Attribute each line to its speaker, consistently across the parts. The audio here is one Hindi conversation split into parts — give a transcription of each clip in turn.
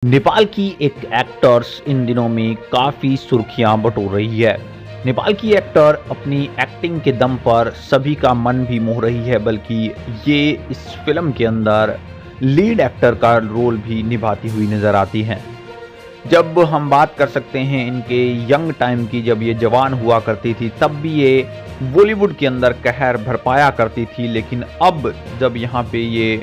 Speaker 1: नेपाल की एक एक्टर्स इन दिनों में काफ़ी सुर्खियां बटोर रही है। नेपाल की एक्टर अपनी एक्टिंग के दम पर सभी का मन भी मोह रही है, बल्कि ये इस फिल्म के अंदर लीड एक्टर का रोल भी निभाती हुई नज़र आती हैं। जब हम बात कर सकते हैं इनके यंग टाइम की, जब ये जवान हुआ करती थी, तब भी ये बॉलीवुड के अंदर कहर भरपाया करती थी, लेकिन अब जब यहाँ पे ये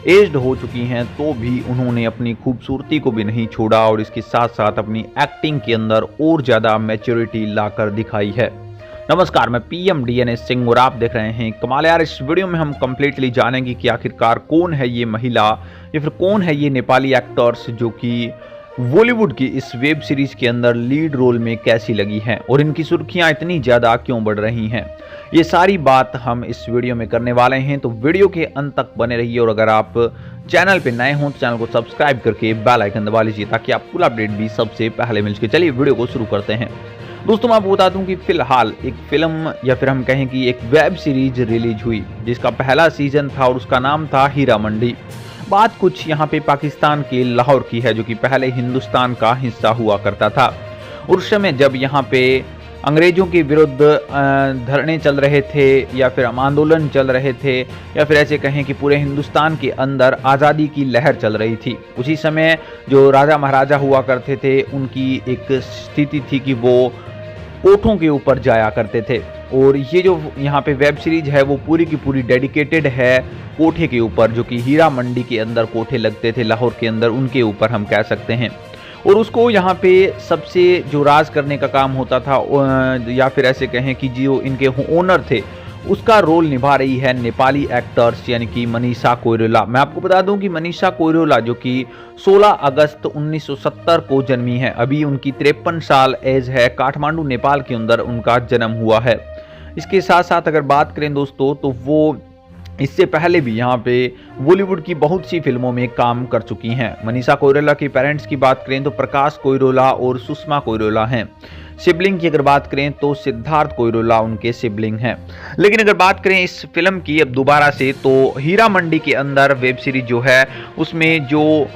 Speaker 1: एज्ड हो चुकी हैं तो भी उन्होंने अपनी खूबसूरती को भी नहीं छोड़ा और इसके साथ साथ अपनी एक्टिंग के अंदर और ज़्यादा मैच्योरिटी लाकर दिखाई है। नमस्कार, मैं पीएम डीएनएस सिंह और आप देख रहे हैं कमाल यार। इस वीडियो में हम कंप्लीटली जानेंगे कि आखिरकार कौन है ये महिला या फिर कौन है ये नेपाली एक्टर्स जो कि बॉलीवुड की इस वेब सीरीज के अंदर लीड रोल में कैसी लगी हैं और इनकी सुर्खियां इतनी ज़्यादा क्यों बढ़ रही हैं। ये सारी बात हम इस वीडियो में करने वाले हैं, तो वीडियो के अंत तक बने रहिए और अगर आप चैनल पे नए हों तो चैनल को सब्सक्राइब करके बेल आइकन दबा लीजिए ताकि आप फुल अपडेट भी सबसे पहले मिल सके। चलिए वीडियो को शुरू करते हैं। दोस्तों, मैं आपको बता दूं कि फिलहाल एक फिल्म या फिर हम कहें कि एक वेब सीरीज रिलीज हुई जिसका पहला सीजन था और उसका नाम था हीरा मंडी। बात कुछ यहाँ पे पाकिस्तान के लाहौर की है, जो कि पहले हिंदुस्तान का हिस्सा हुआ करता था। और उस समय जब यहाँ पे अंग्रेजों के विरुद्ध धरने चल रहे थे या फिर आंदोलन चल रहे थे या फिर ऐसे कहें कि पूरे हिंदुस्तान के अंदर आज़ादी की लहर चल रही थी, उसी समय जो राजा महाराजा हुआ करते थे उनकी एक स्थिति थी कि वो कोठों के ऊपर जाया करते थे। और ये जो यहाँ पे वेब सीरीज है वो पूरी की पूरी डेडिकेटेड है कोठे के ऊपर, जो कि हीरा मंडी के अंदर कोठे लगते थे लाहौर के अंदर, उनके ऊपर हम कह सकते हैं। और उसको यहाँ पे सबसे जो राज करने का काम होता था या फिर ऐसे कहें कि जो इनके ओनर थे, उसका रोल निभा रही है नेपाली एक्टर्स यानी कि मनीषा कोइराला। मैं आपको बता दूं कि मनीषा कोइराला जो कि 16 अगस्त 1970 को जन्मी है, अभी उनकी 53 साल एज है, काठमांडू नेपाल के अंदर उनका जन्म हुआ है। इसके साथ साथ अगर बात करें दोस्तों, तो वो इससे पहले भी यहाँ पे बॉलीवुड की बहुत सी फिल्मों में काम कर चुकी हैं। मनीषा कोइराला के पेरेंट्स की बात करें तो प्रकाश कोइराला और सुषमा कोइराला हैं। सिबलिंग की अगर बात करें तो सिद्धार्थ कोइराला उनके सिबलिंग हैं। लेकिन अगर बात करें इस फिल्म की अब दोबारा से, तो हीरा मंडी के अंदर वेब सीरीज जो है उसमें जो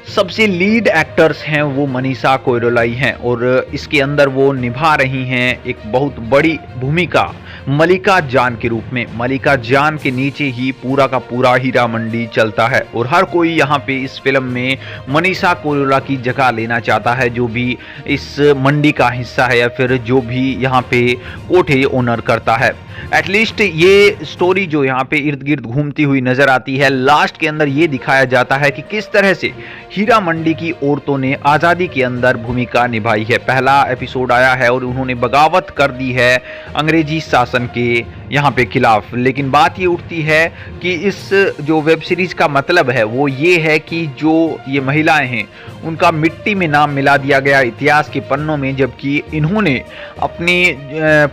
Speaker 1: सबसे लीड एक्टर्स हैं वो मनीषा कोइराला ही हैं और इसके अंदर वो निभा रही हैं एक बहुत बड़ी भूमिका मलिका जान के रूप में। मलिका जान के नीचे ही पूरा का पूरा हीरा मंडी चलता है और हर कोई यहाँ पे इस फिल्म में मनीषा कोइराला की जगह लेना चाहता है, जो भी इस मंडी का हिस्सा है या फिर जो भी यहाँ पे कोठे ओनर करता है। एटलीस्ट ये स्टोरी जो यहाँ पे इर्द गिर्द घूमती हुई नजर आती है, लास्ट के अंदर ये दिखाया जाता है कि किस तरह से हीरा मंडी की औरतों ने आज़ादी के अंदर भूमिका निभाई है। पहला एपिसोड आया है और उन्होंने बगावत कर दी है अंग्रेजी शासन के यहाँ पे खिलाफ। लेकिन बात ये उठती है कि इस जो वेब सीरीज का मतलब है वो ये है कि जो ये महिलाएं हैं उनका मिट्टी में नाम मिला दिया गया इतिहास के पन्नों में, जबकि इन्होंने अपनी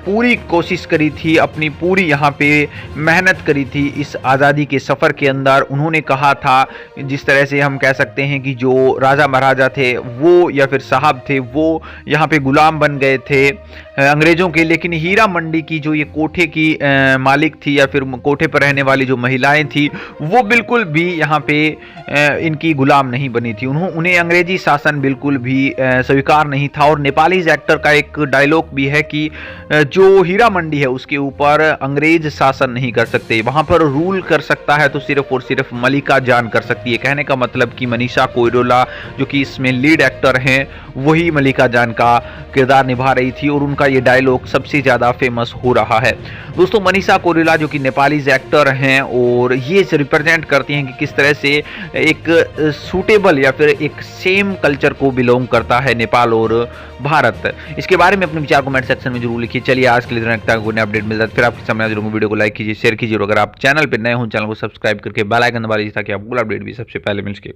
Speaker 1: पूरी कोशिश करी थी, अपनी पूरी यहाँ पे मेहनत करी थी इस आज़ादी के सफ़र के अंदर। उन्होंने कहा था, जिस तरह से हम कह सकते हैं कि जो राजा महाराजा थे वो या फिर साहब थे वो यहाँ पे गुलाम बन गए थे अंग्रेज़ों के, लेकिन हीरा मंडी की जो ये कोठे की मालिक थी या फिर कोठे पर रहने वाली जो महिलाएं थी वो बिल्कुल भी यहाँ पे इनकी गुलाम नहीं बनी थी। उन्हें अंग्रेजी शासन बिल्कुल भी स्वीकार नहीं था। और नेपाली एक्टर का एक डायलॉग भी है कि जो हीरा मंडी है उसके ऊपर अंग्रेज शासन नहीं कर सकते, वहाँ पर रूल कर सकता है तो सिर्फ और सिर्फ मलिका जान कर सकती है। कहने का मतलब कि मनीषा कोइराला जो कि इसमें लीड एक्टर हैं वही मलिका जान का किरदार निभा रही थी और उनका ये डायलॉग सबसे ज़्यादा फेमस हो रहा है। दोस्तों, मनीषा कोइराला जो कि नेपाली एक्टर हैं और ये रिप्रेजेंट करती हैं कि किस तरह से एक सूटेबल या फिर एक सेम कल्चर को बिलोंग करता है नेपाल और भारत। इसके बारे में अपने विचार कमेंट सेक्शन में जरूर लिखिए। चलिए आज के लिए कोई अपडेट मिलता है फिर आपके सामने जरूर। वीडियो को लाइक कीजिए, शेयर कीजिए और अगर आप चैनल पर नए हो चैनल को सब्सक्राइब करके बेल आइकन दबा लीजिए ताकि आपको अपडेट भी सबसे पहले मिल सके।